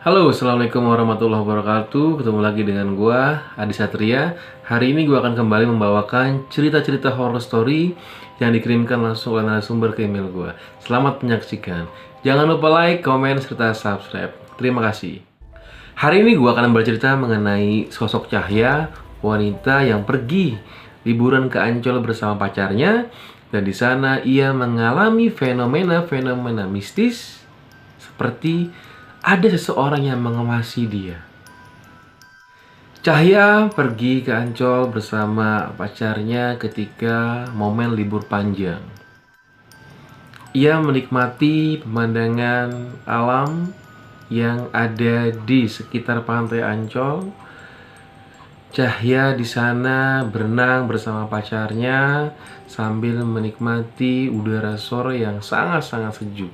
Halo, Assalamualaikum warahmatullahi wabarakatuh. Ketemu lagi dengan gua, Adi Satria. Hari ini gua akan kembali membawakan cerita-cerita horror story yang dikirimkan langsung oleh narasumber ke email gua. Selamat menyaksikan. Jangan lupa like, komen, serta subscribe. Terima kasih. Hari ini gua akan bercerita mengenai sosok Cahya, wanita yang pergi liburan ke Ancol bersama pacarnya, dan di sana ia mengalami fenomena-fenomena mistis seperti ada seseorang yang mengawasi dia. Cahya pergi ke Ancol bersama pacarnya ketika momen libur panjang. Ia menikmati pemandangan alam yang ada di sekitar pantai Ancol. Cahya di sana berenang bersama pacarnya sambil menikmati udara sore yang sangat-sangat sejuk.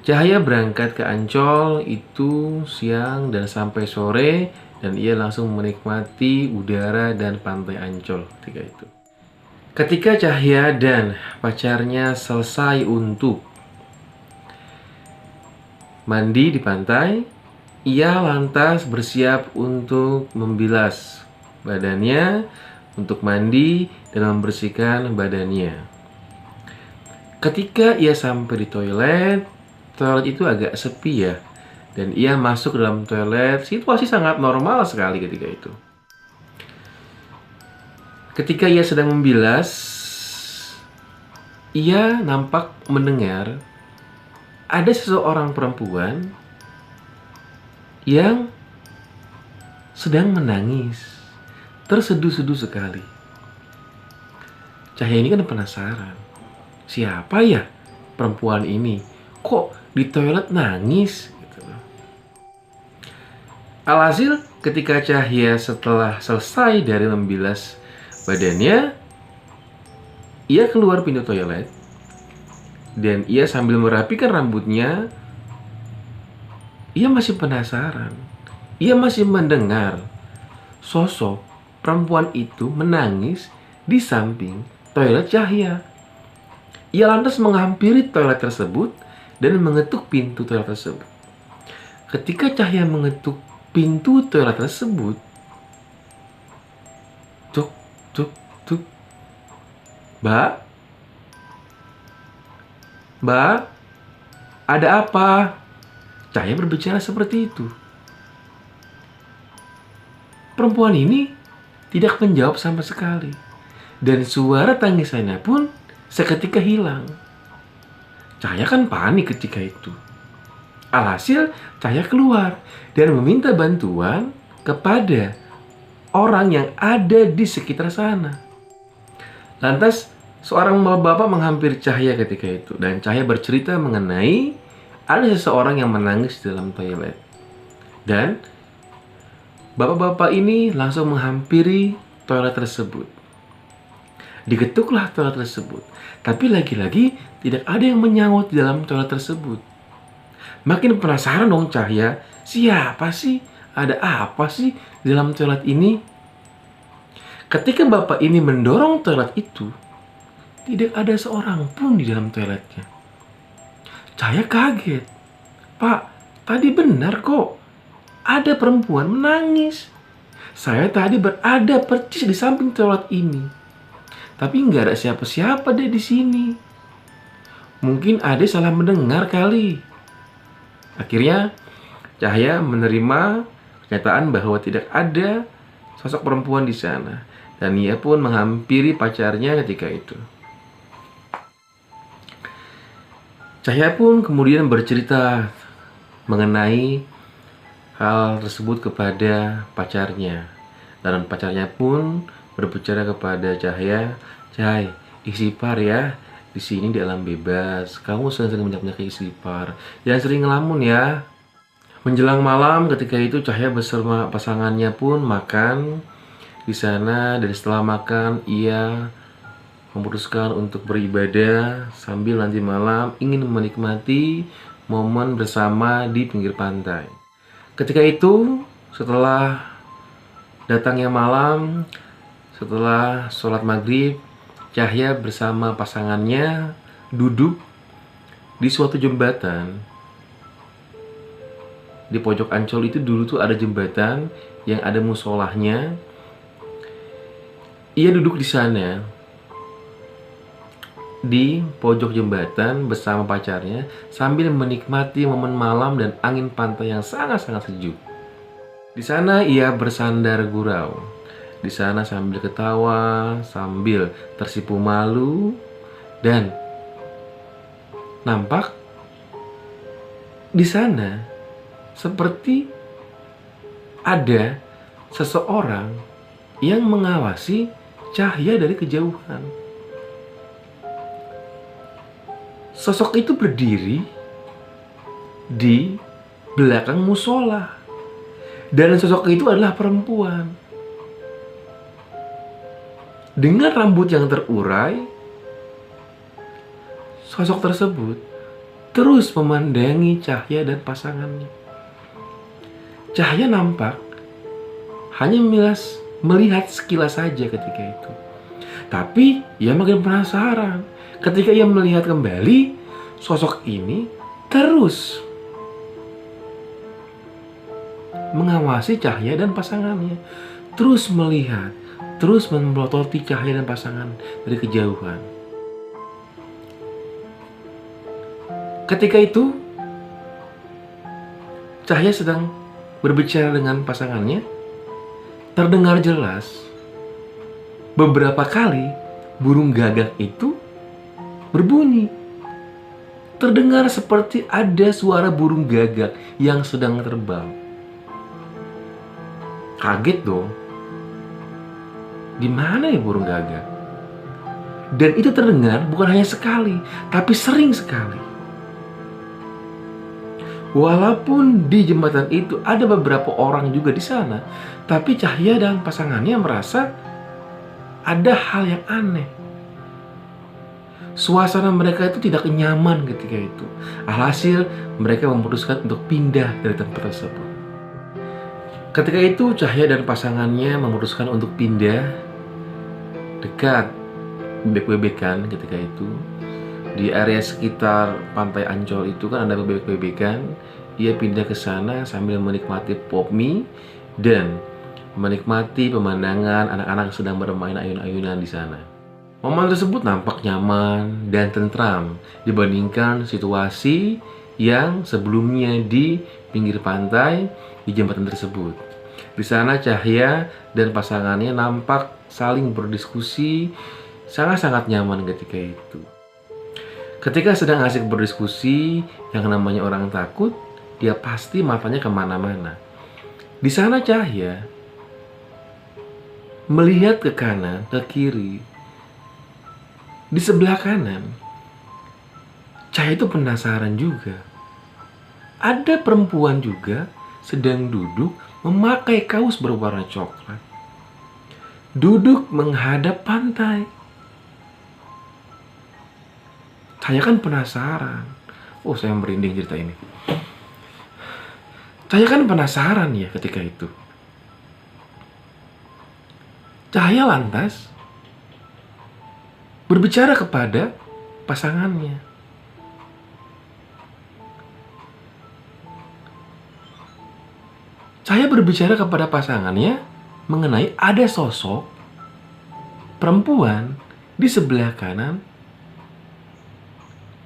Cahya berangkat ke Ancol itu siang dan sampai sore, dan ia langsung menikmati udara dan pantai Ancol ketika itu. Ketika Cahya dan pacarnya selesai untuk mandi di pantai, ia lantas bersiap untuk membilas badannya, untuk mandi dan membersihkan badannya. Ketika ia sampai di toilet itu agak sepi ya, dan ia masuk ke dalam toilet. Situasi sangat normal sekali ketika itu. Ketika ia sedang membilas, ia nampak mendengar ada seseorang perempuan yang sedang menangis, terseduh-seduh sekali. Cahya ini kan penasaran, siapa ya perempuan ini? Kok di toilet nangis gitu. Alhasil ketika Cahya setelah selesai dari membilas badannya, ia keluar pintu toilet dan ia sambil merapikan rambutnya. Ia masih penasaran. Ia masih mendengar sosok perempuan itu menangis di samping toilet Cahya. Ia lantas menghampiri toilet tersebut dan mengetuk pintu toilet tersebut. Ketika Cahya mengetuk pintu toilet tersebut, tuk tuk tuk, Mbak, Mbak, ada apa? Cahya berbicara seperti itu. Perempuan ini tidak menjawab sama sekali, dan suara tangisannya pun seketika hilang. Cahya kan panik ketika itu. Alhasil Cahya keluar dan meminta bantuan kepada orang yang ada di sekitar sana. Lantas seorang bapak menghampiri Cahya ketika itu, dan Cahya bercerita mengenai ada seseorang yang menangis di dalam toilet. Dan bapak-bapak ini langsung menghampiri toilet tersebut. Diketuklah toilet tersebut, tapi lagi-lagi tidak ada yang menyaut di dalam toilet tersebut. Makin penasaran dong Cahya, siapa sih? Ada apa sih di dalam toilet ini? Ketika bapak ini mendorong toilet itu, tidak ada seorang pun di dalam toiletnya. Cahya kaget. Pak, tadi benar kok. Ada perempuan menangis. Saya tadi berada persis di samping toilet ini. Tapi nggak ada siapa-siapa deh di sini. Mungkin Ade salah mendengar kali. Akhirnya Cahya menerima kenyataan bahwa tidak ada sosok perempuan di sana, dan ia pun menghampiri pacarnya ketika itu. Cahya pun kemudian bercerita mengenai hal tersebut kepada pacarnya, dan pacarnya pun berbicara kepada Cahya, "Cahya, istighfar ya. Di sini di alam bebas. Kamu sering-sering banyak-banyak istighfar. Jangan sering ngelamun ya." Menjelang malam ketika itu Cahya bersama pasangannya pun makan di sana, dan setelah makan ia memutuskan untuk beribadah sambil nanti malam ingin menikmati momen bersama di pinggir pantai. Ketika itu setelah datangnya malam, setelah sholat maghrib, Cahya bersama pasangannya duduk di suatu jembatan di pojok Ancol itu dulu tuh ada jembatan yang ada musolahnya. Ia duduk di sana di pojok jembatan bersama pacarnya sambil menikmati momen malam dan angin pantai yang sangat-sangat sejuk. Di sana ia bersandar gurau. Di sana sambil ketawa, sambil tersipu malu, dan nampak di sana seperti ada seseorang yang mengawasi cahaya dari kejauhan. Sosok itu berdiri di belakang musola, dan sosok itu adalah perempuan dengan rambut yang terurai. Sosok tersebut terus memandangi Cahya dan pasangannya. Cahya nampak hanya melihat sekilas saja ketika itu, tapi ia makin penasaran. Ketika ia melihat kembali, sosok ini terus mengawasi Cahya dan pasangannya. Terus melihat, terus memelototi Cahya dan pasangan dari kejauhan. Ketika itu, Cahya sedang berbicara dengan pasangannya. Terdengar jelas beberapa kali burung gagak itu berbunyi. Terdengar seperti ada suara burung gagak yang sedang terbang. Kaget dong. Di mana ya burung gagak? Dan itu terdengar bukan hanya sekali, tapi sering sekali. Walaupun di jembatan itu ada beberapa orang juga di sana, tapi Cahya dan pasangannya merasa ada hal yang aneh. Suasana mereka itu tidak nyaman ketika itu. Alhasil mereka memutuskan untuk pindah dari tempat tersebut. Ketika itu Cahya dan pasangannya memutuskan untuk pindah dekat bebek-bebekan. Ketika itu di area sekitar pantai Ancol itu kan ada bebek-bebekan. Ia pindah ke sana sambil menikmati pop mie dan menikmati pemandangan anak-anak sedang bermain ayun-ayunan di sana. Momen tersebut nampak nyaman dan tentram dibandingkan situasi yang sebelumnya di pinggir pantai di jembatan tersebut. Di sana Cahya dan pasangannya nampak saling berdiskusi sangat-sangat nyaman ketika itu. Ketika sedang asik berdiskusi, yang namanya orang takut, dia pasti matanya kemana-mana. Di sana Cahya melihat ke kanan, ke kiri. Di sebelah kanan, Cahya itu penasaran juga. Ada perempuan juga sedang duduk memakai kaos berwarna coklat. Duduk menghadap pantai. Saya kan penasaran. Oh, saya merinding cerita ini. Saya kan penasaran ya ketika itu. Cahya lantas berbicara kepada pasangannya. Saya berbicara kepada pasangannya mengenai ada sosok perempuan di sebelah kanan,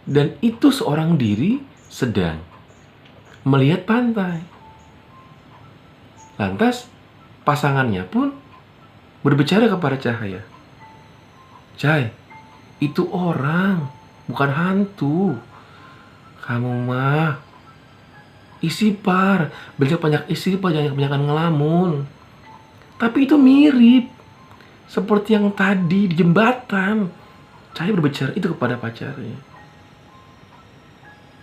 dan itu seorang diri sedang melihat pantai. Lantas pasangannya pun berbicara kepada Cahya. Cahya, itu orang, bukan hantu. Kamu mah isipar, banyak isipar, jangan kebanyakan ngelamun. Tapi itu mirip seperti yang tadi di jembatan. Cahya berbicara itu kepada pacarnya.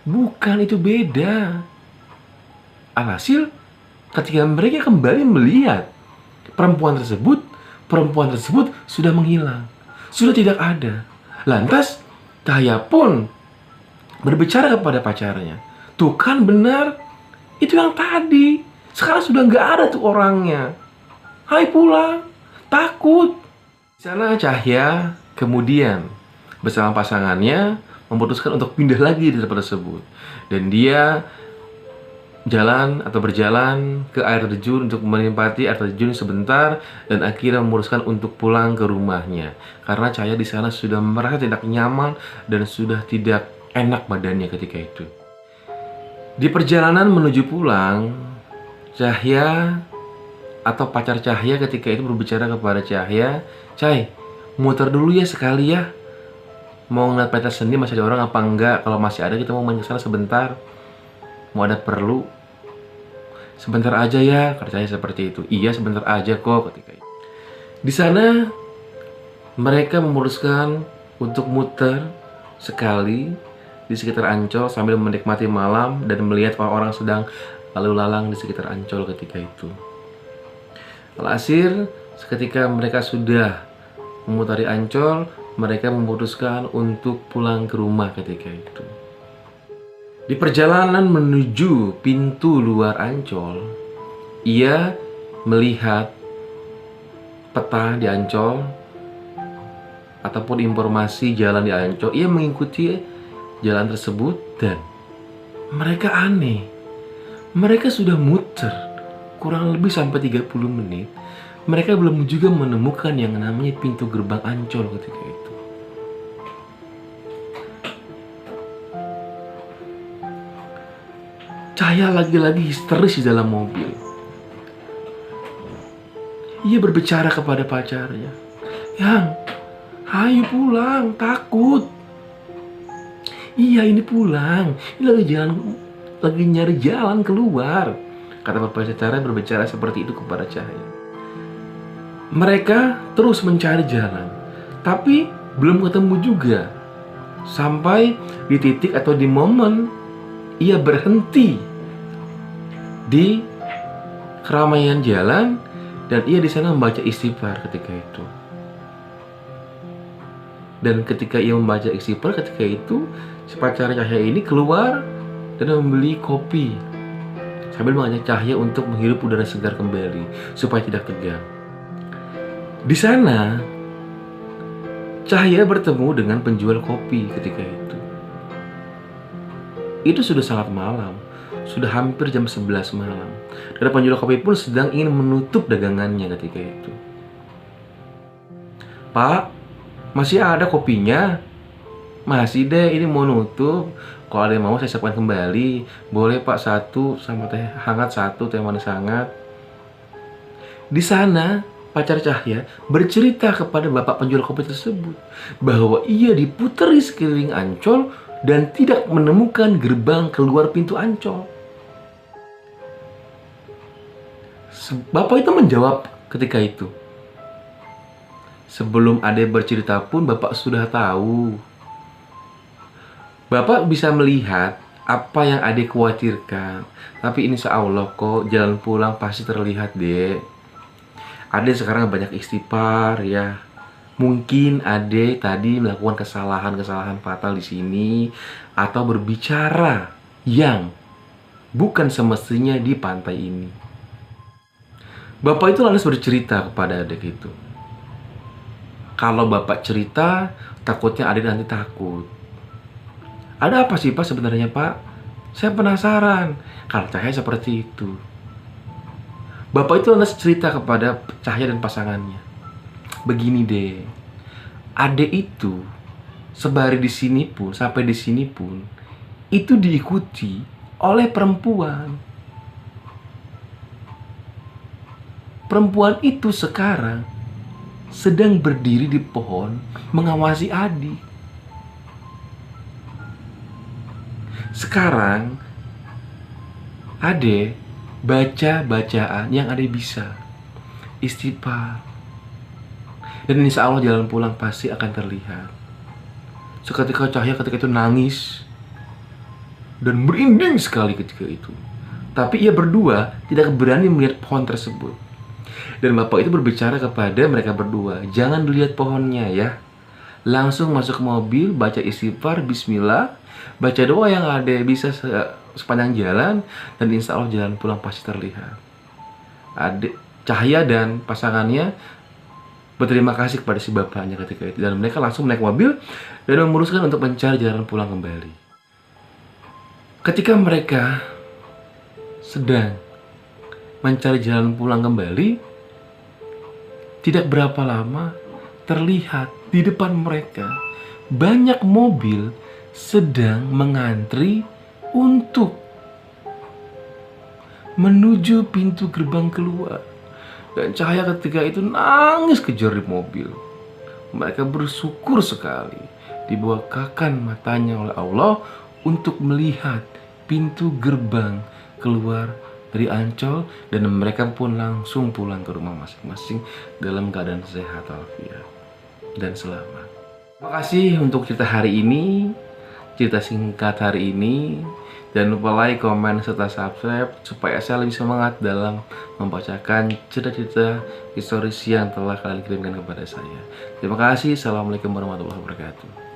Bukan, itu beda. Alhasil ketika mereka kembali melihat perempuan tersebut sudah menghilang, sudah tidak ada. Lantas Cahya pun berbicara kepada pacarnya. Tuh kan benar, itu yang tadi. Sekarang sudah nggak ada tuh orangnya. Hai pulang, takut. Di sana Cahya kemudian bersama pasangannya memutuskan untuk pindah lagi di tempat tersebut. Dan dia jalan atau berjalan ke air terjun untuk menikmati air terjun sebentar dan akhirnya memutuskan untuk pulang ke rumahnya karena Cahya di sana sudah merasa tidak nyaman dan sudah tidak enak badannya ketika itu. Di perjalanan menuju pulang, Cahya atau pacar Cahya ketika itu berbicara kepada Cahya, "Chay, muter dulu ya sekali ya. Mau ngeliat pentas seni masih ada orang apa enggak? Kalau masih ada kita mau main ke sana sebentar. Mau ada perlu. Sebentar aja ya," kata Cahya seperti itu. "Iya, sebentar aja kok," ketika itu. Di sana mereka memutuskan untuk muter sekali di sekitar Ancol sambil menikmati malam dan melihat orang-orang sedang lalu lalang di sekitar Ancol ketika itu. Alhasil, seketika mereka sudah memutari Ancol, mereka memutuskan untuk pulang ke rumah ketika itu. Di perjalanan menuju pintu luar Ancol, ia melihat peta di Ancol ataupun informasi jalan di Ancol. Ia mengikuti jalan tersebut dan mereka aneh. Mereka sudah muter kurang lebih sampai 30 menit. Mereka belum juga menemukan yang namanya pintu gerbang Ancol ketika itu. Cahya lagi-lagi histeris di dalam mobil. Ia berbicara kepada pacarnya, "Yang, ayo pulang, takut." "Iya, ini pulang. Ini lagi nyari jalan keluar," kata pacarnya berbicara seperti itu kepada Cahya. Mereka terus mencari jalan, tapi belum ketemu juga. Sampai di titik atau di momen ia berhenti di keramaian jalan dan ia di sana membaca istighfar ketika itu. Dan ketika ia membaca istighfar ketika itu, si pacar Cahya ini keluar dan membeli kopi sambil mengajak Cahya untuk menghirup udara segar kembali supaya tidak tegang. Di sana Cahya bertemu dengan penjual kopi ketika itu. Itu sudah sangat malam, sudah hampir jam 11 malam. Dan penjual kopi pun sedang ingin menutup dagangannya ketika itu. "Pak, masih ada kopinya?" "Masih deh, ini mau nutup. Kalau ada yang mau saya siapkan kembali. Boleh Pak, satu sama teh hangat satu, teh manis hangat." Di sana pacar Cahya bercerita kepada bapak penjual kopi tersebut bahwa ia diputeri sekeliling Ancol dan tidak menemukan gerbang keluar pintu Ancol. Bapak itu menjawab ketika itu, "Sebelum Ade bercerita pun Bapak sudah tahu. Bapak bisa melihat apa yang Ade khawatirkan. Tapi insya Allah kok jalan pulang pasti terlihat, Dek. Ade sekarang banyak istighfar ya. Mungkin Ade tadi melakukan kesalahan-kesalahan fatal di sini atau berbicara yang bukan semestinya di pantai ini." Bapak itu lantas bercerita kepada adik itu. Kalau Bapak cerita, takutnya adik nanti takut. "Ada apa sih Pak sebenarnya Pak? Saya penasaran," kata Cahya seperti itu. Bapak itu lantas cerita kepada Cahya dan pasangannya. "Begini deh, Ade itu sebari di sini pun, sampai di sini pun, itu diikuti oleh perempuan. Perempuan itu sekarang sedang berdiri di pohon mengawasi Adi. Sekarang Ade baca bacaan yang Ade bisa, istighfar, dan insya Allah jalan pulang pasti akan terlihat." Seketika Cahya ketika itu nangis dan merinding sekali ketika itu. Tapi ia berdua tidak berani melihat pohon tersebut. Dan bapak itu berbicara kepada mereka berdua, "Jangan dilihat pohonnya ya. Langsung masuk ke mobil, baca istighfar, bismillah, baca doa yang ada bisa sepanjang jalan, dan insya Allah jalan pulang pasti terlihat." Cahya dan pasangannya berterima kasih kepada si bapaknya ketika itu, dan mereka langsung naik mobil dan memutuskan untuk mencari jalan pulang kembali. Ketika mereka sedang mencari jalan pulang kembali, tidak berapa lama terlihat di depan mereka banyak mobil sedang mengantri untuk menuju pintu gerbang keluar. Dan Cahaya ketika itu nangis kejar di mobil. Mereka bersyukur sekali dibukakan matanya oleh Allah untuk melihat pintu gerbang keluar dari Ancol, dan mereka pun langsung pulang ke rumah masing-masing dalam keadaan sehat walafiat dan selamat. Terima kasih untuk cerita hari ini, cerita singkat hari ini. Jangan lupa like, komen, serta subscribe supaya saya lebih semangat dalam membacakan cerita-cerita historis yang telah kalian kirimkan kepada saya. Terima kasih. Assalamualaikum warahmatullahi wabarakatuh.